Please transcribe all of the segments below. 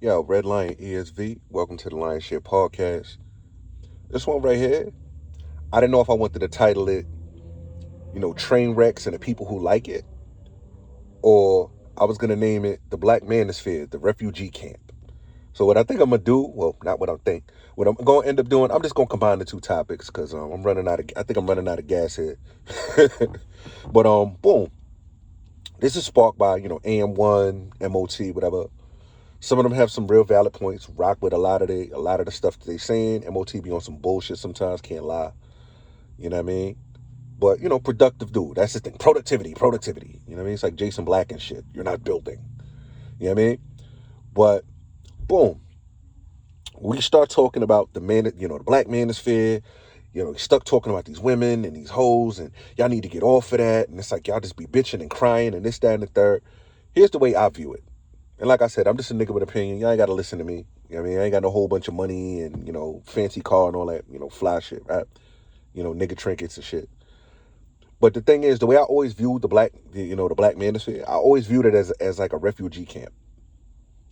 Yo, Red Lion ESV, welcome to the Lion Share Podcast. This one right here, I didn't know if I wanted to title it, Train Wrecks and the People Who Like It, or I was going to name it The Black Manosphere, the Refugee Camp. So what I think I'm going to do, well, not what I think, what I'm going to end up doing, I'm just going to combine the two topics because I think I'm running out of gas here. But, boom, this is sparked by, AM1, MOT, whatever. Some of them have some real valid points. Rock with a lot of the stuff that they saying. MOT be on some bullshit sometimes. Can't lie. You know what I mean? But productive dude. That's the thing. Productivity. You know what I mean? It's like Jason Black and shit. You're not building. You know what I mean? But boom, we start talking about the black manosphere. Stuck talking about these women and these hoes, and y'all need to get off of that. And it's like y'all just be bitching and crying and this, that, and the third. Here's the way I view it. And like I said, I'm just a nigga with opinion. Y'all ain't got to listen to me. You know what I mean? I ain't got no whole bunch of money and, fancy car and all that, fly shit, right? Nigga trinkets and shit. But the thing is, the way I always viewed the black manosphere, I always viewed it as like a refugee camp.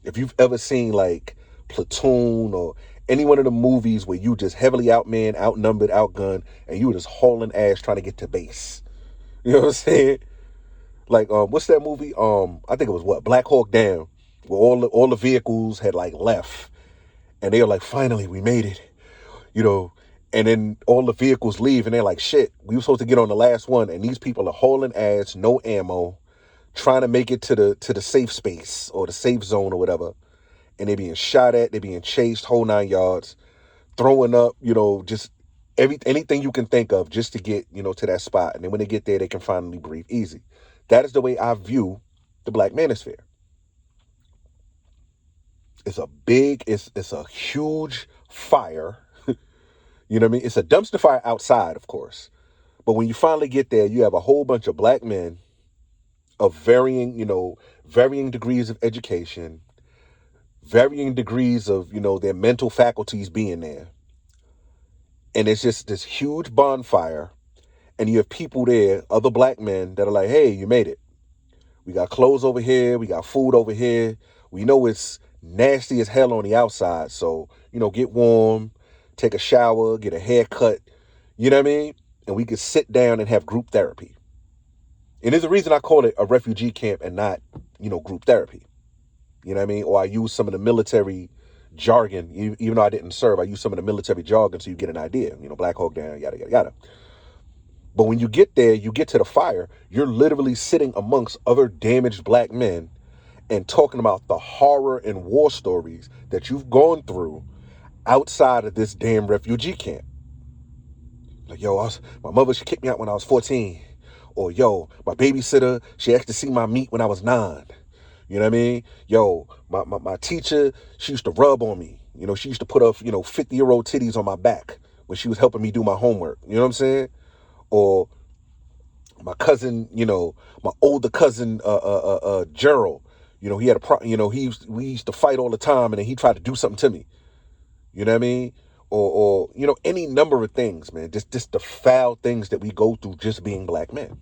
If you've ever seen like Platoon or any one of the movies where you just heavily outmanned, outnumbered, outgunned, and you were just hauling ass trying to get to base. You know what I'm saying? Like, what's that movie? I think it was Black Hawk Down, where all the vehicles had like left, and they were like, finally, we made it, you know. And then all the vehicles leave, and they're like, shit, we were supposed to get on the last one, and these people are hauling ass, no ammo, trying to make it to the safe space or the safe zone or whatever, and they're being shot at, they're being chased, whole 9 yards, throwing up, just anything you can think of just to get, to that spot. And then when they get there, they can finally breathe easy. That is the way I view the black manosphere. It's a huge fire. You know what I mean? It's a dumpster fire outside, of course. But when you finally get there, you have a whole bunch of black men of varying degrees of education, varying degrees of, their mental faculties being there. And it's just this huge bonfire. And you have people there, other black men that are like, hey, you made it. We got clothes over here. We got food over here. We know it's nasty as hell on the outside. So, get warm, take a shower, get a haircut. You know what I mean? And we could sit down and have group therapy. And there's a reason I call it a refugee camp and not, group therapy. You know what I mean? Or I use some of the military jargon, even though I didn't serve. I use some of the military jargon so you get an idea. Black Hawk Down, yada, yada, yada. But when you get there, you get to the fire, you're literally sitting amongst other damaged black men and talking about the horror and war stories that you've gone through outside of this damn refugee camp. Like, yo, my mother, she kicked me out when I was 14. Or, yo, my babysitter, she asked to see my meat when I was 9. You know what I mean? Yo, my teacher, she used to rub on me. She used to put up, 50-year-old titties on my back when she was helping me do my homework. You know what I'm saying? Or my cousin, my older cousin, Gerald, he had we used to fight all the time, and then he tried to do something to me. You know what I mean? Or any number of things, man. Just the foul things that we go through just being black men.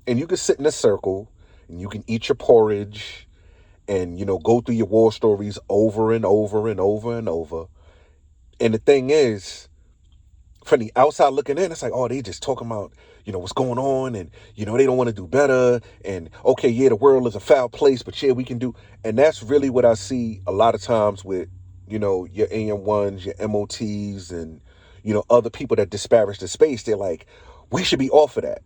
And you can sit in a circle, and you can eat your porridge, and go through your war stories over and over and over and over. And the thing is, from the outside looking in, it's like, oh, they just talking about, what's going on, and, they don't want to do better, and, okay, yeah, the world is a foul place, but yeah, we can do, and that's really what I see a lot of times with, your AM1s, your MOTs, and, other people that disparage the space. They're like, we should be off of that.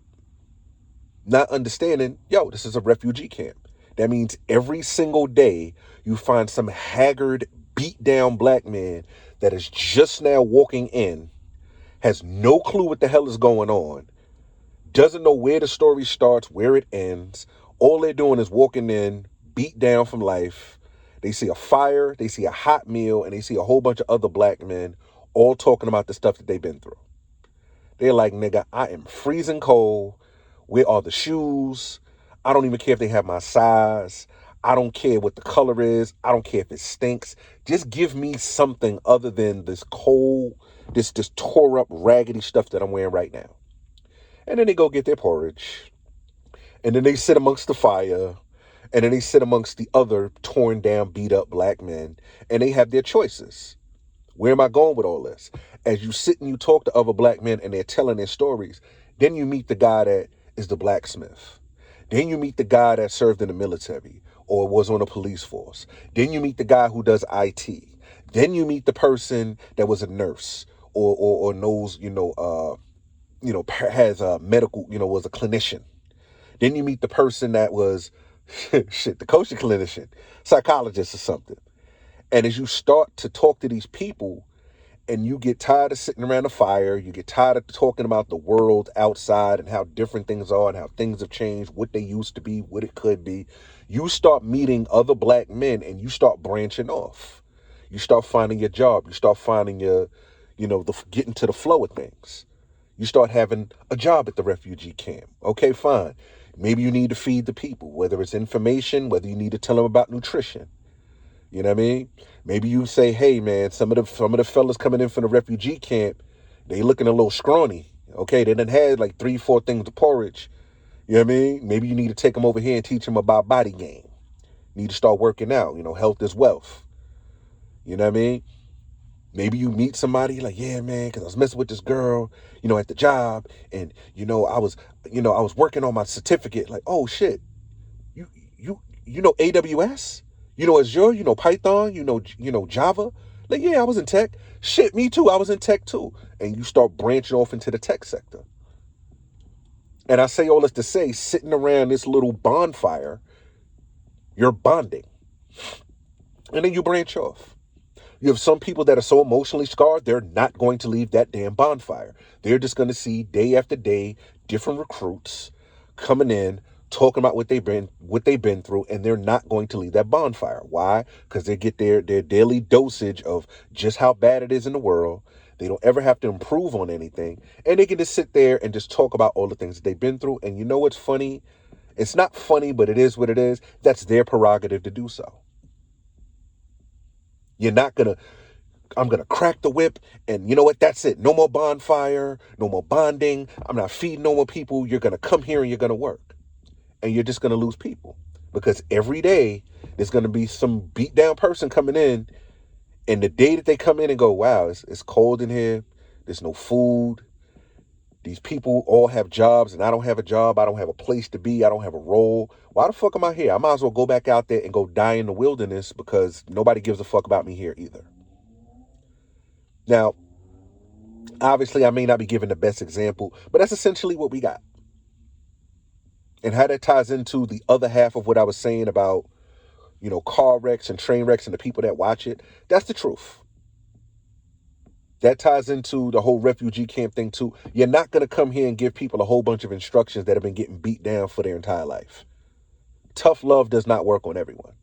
Not understanding, yo, this is a refugee camp. That means every single day you find some haggard, beat down black man that is just now walking in, has no clue what the hell is going on, doesn't know where the story starts, where it ends. All they're doing is walking in, beat down from life. They see a fire, they see a hot meal, and they see a whole bunch of other black men all talking about the stuff that they've been through. They're like, nigga, I am freezing cold. Where are the shoes? I don't even care if they have my size. I don't care what the color is. I don't care if it stinks. Just give me something other than this cold, this tore up, raggedy stuff that I'm wearing right now. And then they go get their porridge. And then they sit amongst the fire. And then they sit amongst the other torn down, beat up black men, and they have their choices. Where am I going with all this? As you sit and you talk to other black men and they're telling their stories, then you meet the guy that is the blacksmith. Then you meet the guy that served in the military or was on a police force. Then you meet the guy who does IT. Then you meet the person that was a nurse or knows, has a medical, was a clinician. Then you meet the person that was, the coaching clinician, psychologist or something. And as you start to talk to these people and you get tired of sitting around the fire, you get tired of talking about the world outside and how different things are and how things have changed, what they used to be, what it could be, you start meeting other black men and you start branching off. You start finding your job. You start finding your, getting to the flow of things. You start having a job at the refugee camp. Okay, fine. Maybe you need to feed the people, whether it's information, whether you need to tell them about nutrition. You know what I mean? Maybe you say, hey man, some of the fellas coming in from the refugee camp, they looking a little scrawny. Okay, they done had like 3-4 things of porridge. You know what I mean? Maybe you need to take them over here and teach them about body game. You need to start working out. Health is wealth. You know what I mean? Maybe you meet somebody like, yeah, man, because I was messing with this girl, at the job, and I was working on my certificate. Like, oh shit, you know AWS, Azure, Python, Java. Like, yeah, I was in tech. Shit, me too. I was in tech too. And you start branching off into the tech sector. And I say all this to say, sitting around this little bonfire, you're bonding, and then you branch off. You have some people that are so emotionally scarred, they're not going to leave that damn bonfire. They're just going to see day after day different recruits coming in, talking about what they've been through, and they're not going to leave that bonfire. Why? Because they get their daily dosage of just how bad it is in the world. They don't ever have to improve on anything, and they can just sit there and just talk about all the things that they've been through. And you know what's funny? It's not funny, but it is what it is. That's their prerogative to do so. You're not gonna I'm going to crack the whip, and you know what? That's it. No more bonfire, no more bonding. I'm not feeding no more people. You're going to come here and you're going to work, and you're just going to lose people, because every day there's going to be some beat down person coming in, and the day that they come in and go, wow, it's cold in here. There's no food. These people all have jobs, and I don't have a job. I don't have a place to be. I don't have a role. Why the fuck am I here? I might as well go back out there and go die in the wilderness, because nobody gives a fuck about me here either. Now, obviously, I may not be giving the best example, but that's essentially what we got. And how that ties into the other half of what I was saying about, car wrecks and train wrecks and the people that watch it, that's the truth. That ties into the whole refugee camp thing too. You're not going to come here and give people a whole bunch of instructions that have been getting beat down for their entire life. Tough love does not work on everyone.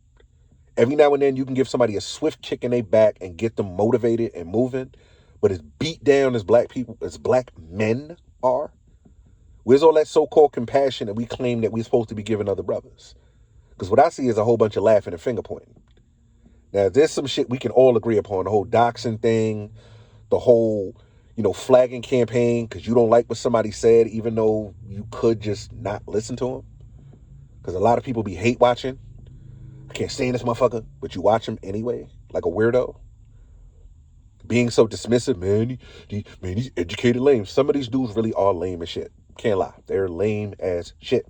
Every now and then you can give somebody a swift kick in their back and get them motivated and moving. But as beat down as black men are, where's all that so-called compassion that we claim that we're supposed to be giving other brothers? Because what I see is a whole bunch of laughing and finger pointing. Now, there's some shit we can all agree upon. The whole doxing thing, the whole, flagging campaign because you don't like what somebody said, even though you could just not listen to them. Because a lot of people be hate watching. I can't stand this motherfucker, but you watch him anyway, like a weirdo. Being so dismissive, man, these educated lame. Some of these dudes really are lame as shit. Can't lie. They're lame as shit.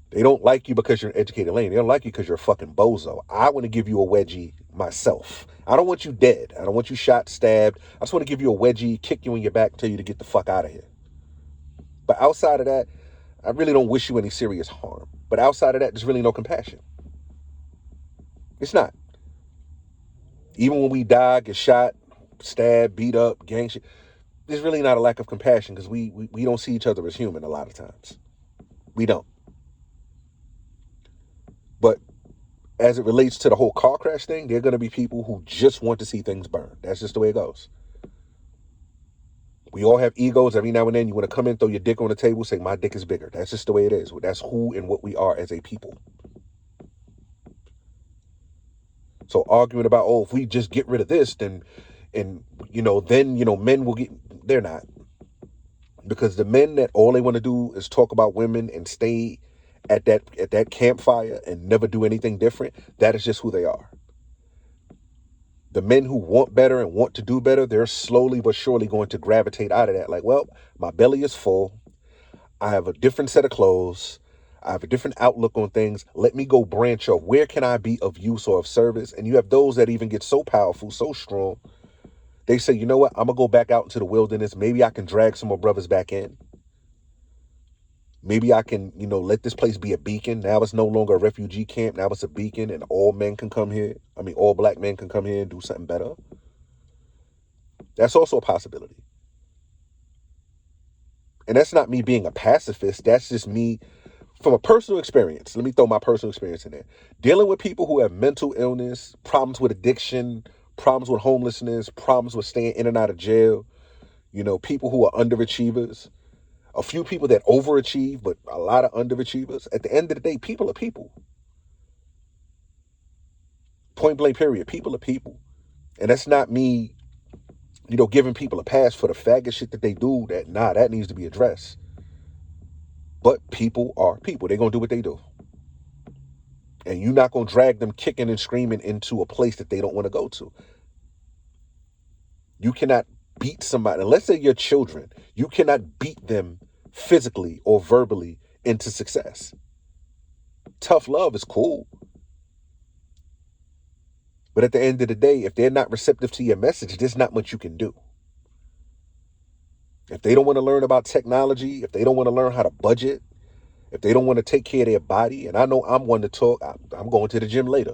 They don't like you because you're an educated lame. They don't like you because you're a fucking bozo. I want to give you a wedgie myself. I don't want you dead. I don't want you shot, stabbed. I just want to give you a wedgie, kick you in your back, tell you to get the fuck out of here. But outside of that, I really don't wish you any serious harm. But outside of that, there's really no compassion. It's not. Even when we die, get shot, stabbed, beat up, gang shit, there's really not a lack of compassion because we don't see each other as human a lot of times. We don't. But as it relates to the whole car crash thing, there are going to be people who just want to see things burn. That's just the way it goes. We all have egos. Every now and then you want to come in, throw your dick on the table, say, my dick is bigger. That's just the way it is. That's who and what we are as a people. So arguing about, oh, if we just get rid of this, then men will get, they're not. Because the men that all they want to do is talk about women and stay at that campfire and never do anything different, that is just who they are. The men who want better and want to do better, they're slowly but surely going to gravitate out of that. Like, well, my belly is full. I have a different set of clothes. I have a different outlook on things. Let me go branch off. Where can I be of use or of service? And you have those that even get so powerful, so strong. They say, you know what? I'm going to go back out into the wilderness. Maybe I can drag some more brothers back in. Maybe I can, let this place be a beacon. Now it's no longer a refugee camp. Now it's a beacon and all men can come here. All black men can come here and do something better. That's also a possibility. And that's not me being a pacifist. That's just me from a personal experience. Let me throw my personal experience in there. Dealing with people who have mental illness, problems with addiction, problems with homelessness, problems with staying in and out of jail, people who are underachievers, a few people that overachieve, but a lot of underachievers. At the end of the day, people are people. Point blank period. People are people. And that's not me, giving people a pass for the faggot shit that they do. That needs to be addressed. But people are people. They're going to do what they do. And you're not going to drag them kicking and screaming into a place that they don't want to go to. You cannot beat somebody. Unless they're your children, you cannot beat them physically or verbally into success. Tough love is cool. But at the end of the day, if they're not receptive to your message, there's not much you can do. If they don't want to learn about technology, if they don't want to learn how to budget, if they don't want to take care of their body, and I know I'm one to talk, I'm going to the gym later.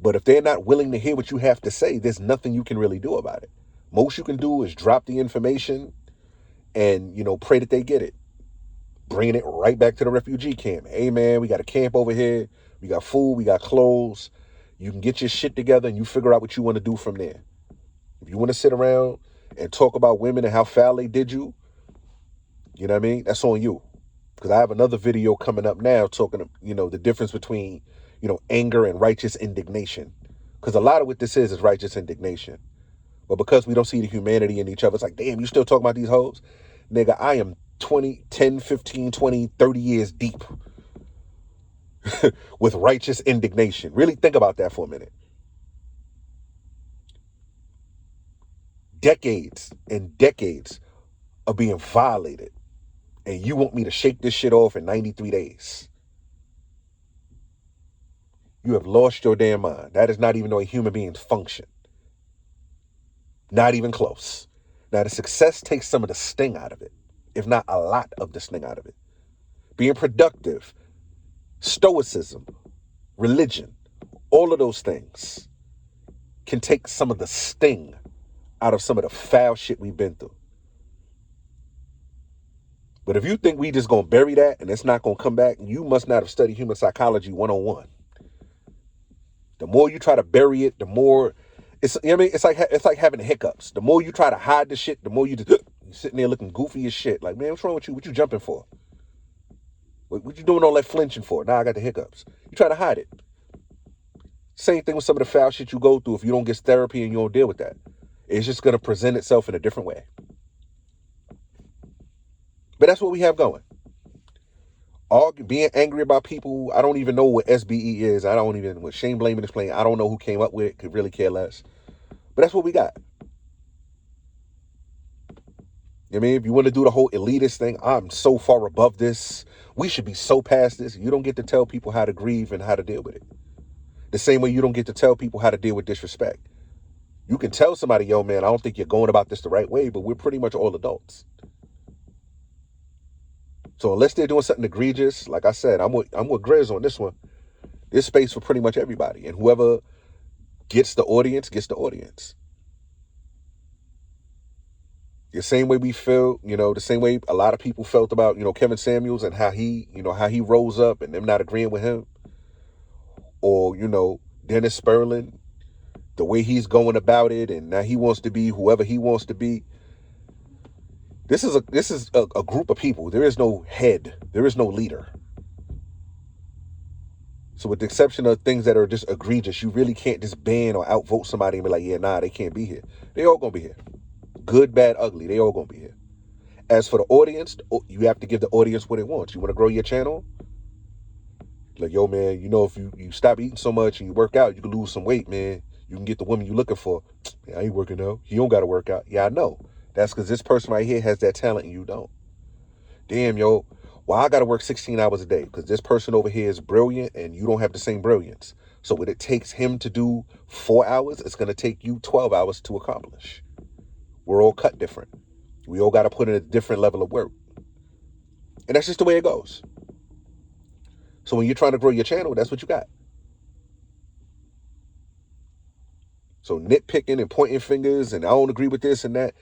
But if they're not willing to hear what you have to say, there's nothing you can really do about it. Most you can do is drop the information and, pray that they get it. Bringing it right back to the refugee camp. Hey, man, we got a camp over here. We got food. We got clothes. You can get your shit together and you figure out what you want to do from there. If you want to sit around and talk about women and how foul they did you, you know what I mean? That's on you. Because I have another video coming up now talking, the difference between, anger and righteous indignation. Because a lot of what this is righteous indignation. But because we don't see the humanity in each other, it's like, damn, you still talking about these hoes? Nigga, I am 10, 15, 20, 30 years deep with righteous indignation. Really think about that for a minute. Decades and decades of being violated. And you want me to shake this shit off in 93 days. You have lost your damn mind. That is not even the way human beings function. Not even close. Now, the success takes some of the sting out of it, if not a lot of the sting out of it. Being productive, stoicism, religion, all of those things can take some of the sting out of some of the foul shit we've been through. But if you think we just going to bury that and it's not going to come back, you must not have studied human psychology 101. The more you try to bury it, the more it's like having hiccups. The more you try to hide the shit, the more you're sitting there looking goofy as shit. Like, man, what's wrong with you? What you jumping for? What you doing all that flinching for? Now I got the hiccups. You try to hide it. Same thing with some of the foul shit you go through. If you don't get therapy and you don't deal with that, it's just going to present itself in a different way. But that's what we have going. Being angry about people. I don't even know what SBE is. I don't even, what shame, blaming, explaining. I don't know who came up with it. Could really care less. But that's what we got. I mean, if you want to do the whole elitist thing, I'm so far above this. We should be so past this. You don't get to tell people how to grieve and how to deal with it. The same way you don't get to tell people how to deal with disrespect. You can tell somebody, yo, man, I don't think you're going about this the right way, but we're pretty much all adults. So unless they're doing something egregious, like I said, I'm with Grizz on this one. There's space for pretty much everybody. And whoever gets the audience, gets the audience. The same way we feel, the same way a lot of people felt about, Kevin Samuels and how he rose up and them not agreeing with him. Or, Dennis Sperling, the way he's going about it, and now he wants to be whoever he wants to be. This is a group of people. There is no head. There is no leader. So with the exception of things that are just egregious, you really can't just ban or outvote somebody and be like, yeah, nah, they can't be here. They all gonna be here. Good, bad, ugly. They all gonna be here. As for the audience, you have to give the audience what it wants. You want to grow your channel? Like, yo, man, you know, if you stop eating so much and you work out, you can lose some weight, man. You can get the woman you're looking for. Yeah, I ain't working out. You don't got to work out. Yeah, I know. That's because this person right here has that talent and you don't. Damn, yo, well, I got to work 16 hours a day because this person over here is brilliant and you don't have the same brilliance. So when it takes him to do 4 hours, it's going to take you 12 hours to accomplish. We're all cut different. We all got to put in a different level of work. And that's just the way it goes. So when you're trying to grow your channel, that's what you got. So nitpicking and pointing fingers and I don't agree with this and that.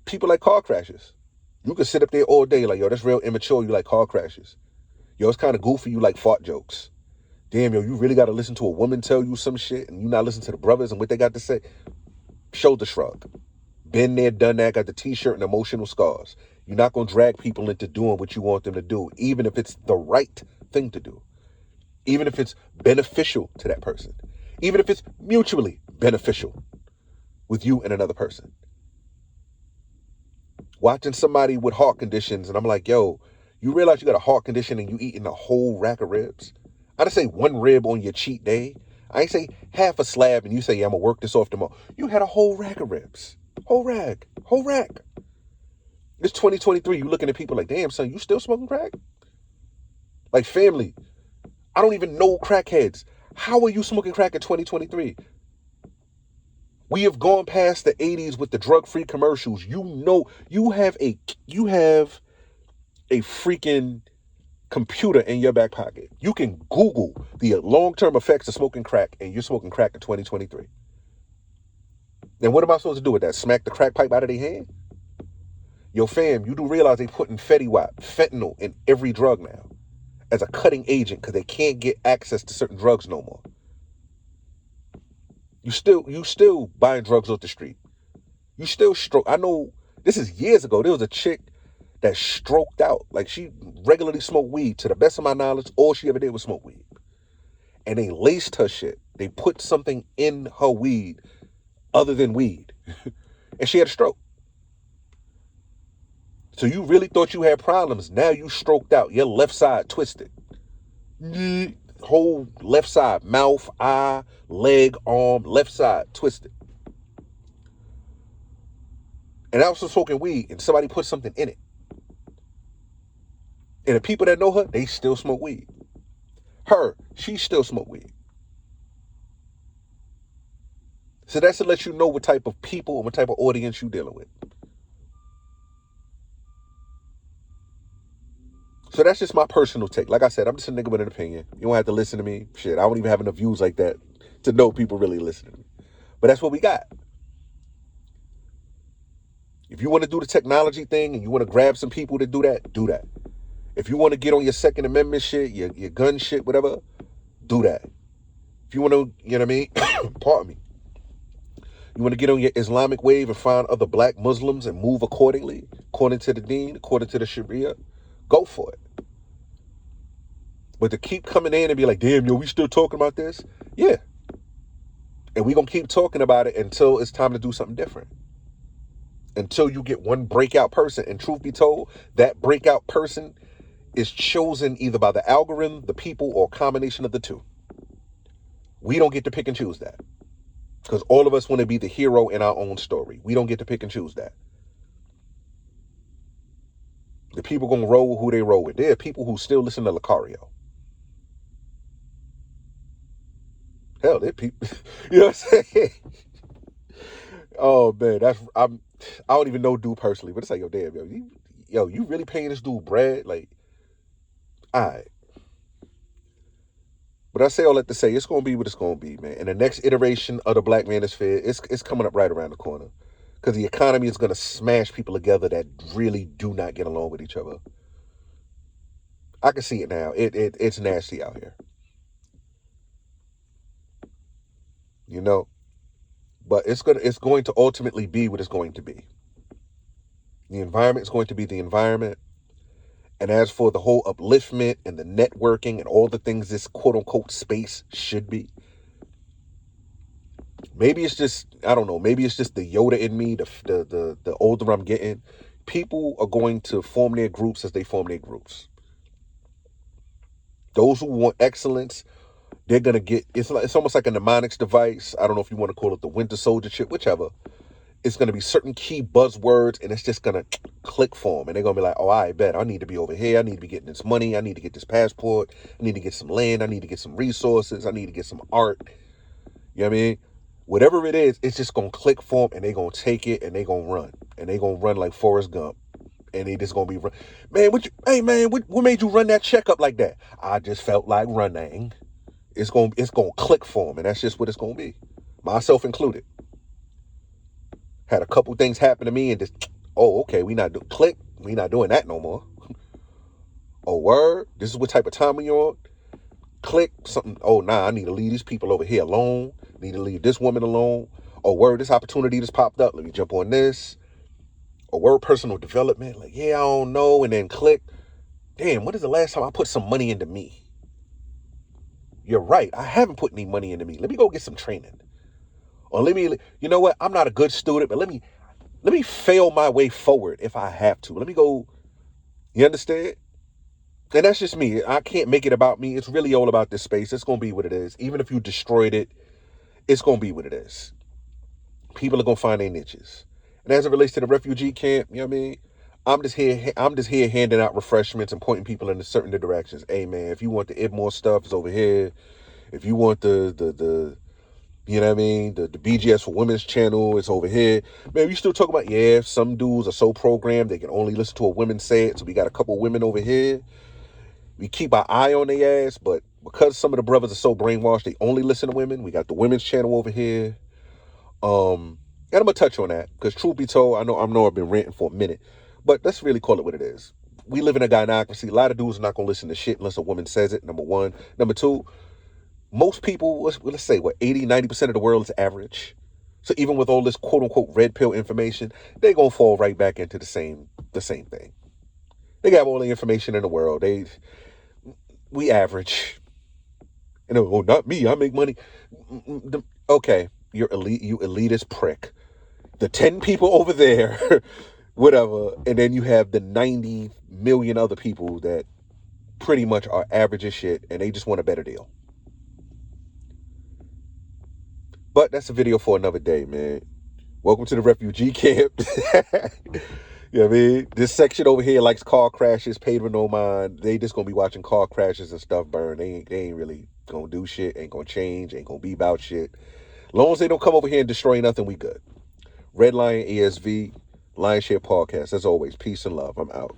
People like car crashes. You can sit up there all day like, yo, that's real immature. You like car crashes. Yo, it's kind of goofy. You like fart jokes. Damn, yo, you really got to listen to a woman tell you some shit and you not listen to the brothers and what they got to say. Shoulder shrug. Been there, done that, got the t-shirt and emotional scars. You're not going to drag people into doing what you want them to do, even if it's the right thing to do. Even if it's beneficial to that person. Even if it's mutually beneficial with you and another person. Watching somebody with heart conditions and I'm like, yo, you realize you got a heart condition and you eating a whole rack of ribs? I just say one rib on your cheat day. I ain't say half a slab and you say, yeah, I'm going to work this off tomorrow. You had a whole rack of ribs. Whole rack. It's 2023. You looking at people like, damn, son, you still smoking crack? Like, family, I don't even know crackheads. How are you smoking crack in 2023? We have gone past the 80s with the drug-free commercials. You know, you have a freaking computer in your back pocket. You can Google the long-term effects of smoking crack, and you're smoking crack in 2023. Then what am I supposed to do with that? Smack the crack pipe out of their hand? Yo, fam, you do realize they putting fentanyl in every drug now as a cutting agent because they can't get access to certain drugs no more. You still buying drugs off the street. You still stroke. I know this is years ago. There was a chick that stroked out. Like, she regularly smoked weed. To the best of my knowledge, all she ever did was smoke weed. And they laced her shit. They put something in her weed other than weed. And she had a stroke. So you really thought you had problems. Now you stroked out. Your left side twisted. Whole left side, mouth, eye, leg, arm, left side twisted. And I was smoking weed and somebody put something in it. And the people that know her, they still smoke weed. She still smoke weed. So that's to let you know what type of people and what type of audience you're dealing with. So that's just my personal take. Like I said, I'm just a nigga with an opinion. You don't have to listen to me. Shit, I don't even have enough views like that to know people really listen to me. But that's what we got. If you want to do the technology thing and you want to grab some people to do that, do that. If you want to get on your Second Amendment shit, your gun shit, whatever, do that. If you want to, you know what I mean? Pardon me. You want to get on your Islamic wave and find other black Muslims and move accordingly, according to the deen, according to the Sharia, go for it. But to keep coming in and be like, damn, yo, we still talking about this? Yeah. And we're going to keep talking about it until it's time to do something different. Until you get one breakout person. And truth be told, that breakout person is chosen either by the algorithm, the people, or a combination of the two. We don't get to pick and choose that. Because all of us want to be the hero in our own story. We don't get to pick and choose that. The people going to roll who they roll with. There are people who still listen to Lucario. Hell, they're people. You know what I'm saying? Oh, man. I don't even know dude personally. But it's like, yo, damn, you really paying this dude bread? Like, all right. But I say all that to say, it's going to be what it's going to be, man. And the next iteration of the Black Manosphere, it's coming up right around the corner. Because the economy is going to smash people together that really do not get along with each other. I can see it now. It's nasty out here. You know? But it's going to ultimately be what it's going to be. The environment is going to be the environment. And as for the whole upliftment and the networking and all the things this quote-unquote space should be, maybe it's just, I don't know, maybe it's just the Yoda in me, the older I'm getting. people are going to form their groups as they form their groups. Those who want excellence, they're going to get, it's almost like a mnemonics device. I don't know if you want to call it the Winter Soldier chip, whichever. It's going to be certain key buzzwords, and it's just going to click for them. And they're going to be like, oh, I bet I need to be over here. I need to be getting this money. I need to get this passport. I need to get some land. I need to get some resources. I need to get some art. You know what I mean? Whatever it is, it's just going to click for them, and they're going to take it, and they're going to run. And they're going to run like Forrest Gump. And they just going to be, man, what made you run that checkup like that? I just felt like running. It's going to click for them, and that's just what it's going to be. Myself included. Had a couple things happen to me and just, oh, okay, we not doing that no more. Oh, word, this is what type of time we on. Click, something, oh, nah, I need to leave these people over here alone. Need to leave this woman alone. Oh, word, this opportunity just popped up. Let me jump on this. Or word, personal development. Like, yeah, I don't know. And then click. Damn, when is the last time I put some money into me? You're right. I haven't put any money into me. Let me go get some training. Or you know what? I'm not a good student, but let me fail my way forward if I have to. Let me go. You understand? And that's just me. I can't make it about me. It's really all about this space. It's going to be what it is. Even if you destroyed it, it's going to be what it is. People are going to find their niches. And as it relates to the refugee camp, you know what I mean? I'm just here handing out refreshments and pointing people in certain directions. Hey, man, if you want the IBMOR stuff, it's over here. If you want the you know what I mean? The BGS for Women's channel, it's over here. Man, we still talk about, yeah, some dudes are so programmed, they can only listen to a woman say it. So we got a couple women over here. We keep our eye on their ass, but because some of the brothers are so brainwashed, they only listen to women. We got the women's channel over here. And I'm going to touch on that because truth be told, I know I've been ranting for a minute, but let's really call it what it is. We live in a gynocracy. A lot of dudes are not going to listen to shit unless a woman says it, number one. Number two, most people, let's say, 80, 90% of the world is average. So even with all this quote-unquote red pill information, they're going to fall right back into the same thing. They got all the information in the world. We average. And oh, not me, I make money. Okay, you're elite, you elitist prick. The 10 people over there, whatever, and then you have the 90 million other people that pretty much are average as shit, and they just want a better deal. But that's a video for another day, man. Welcome to the refugee camp. You know what I mean? This section over here likes car crashes, paid with no mind. They just gonna be watching car crashes and stuff burn. They ain't really gonna do shit, ain't gonna change, ain't gonna be about shit. As long as they don't come over here and destroy nothing, we good. Red Lion ASV, Lion Share Podcast. As always, peace and love. I'm out.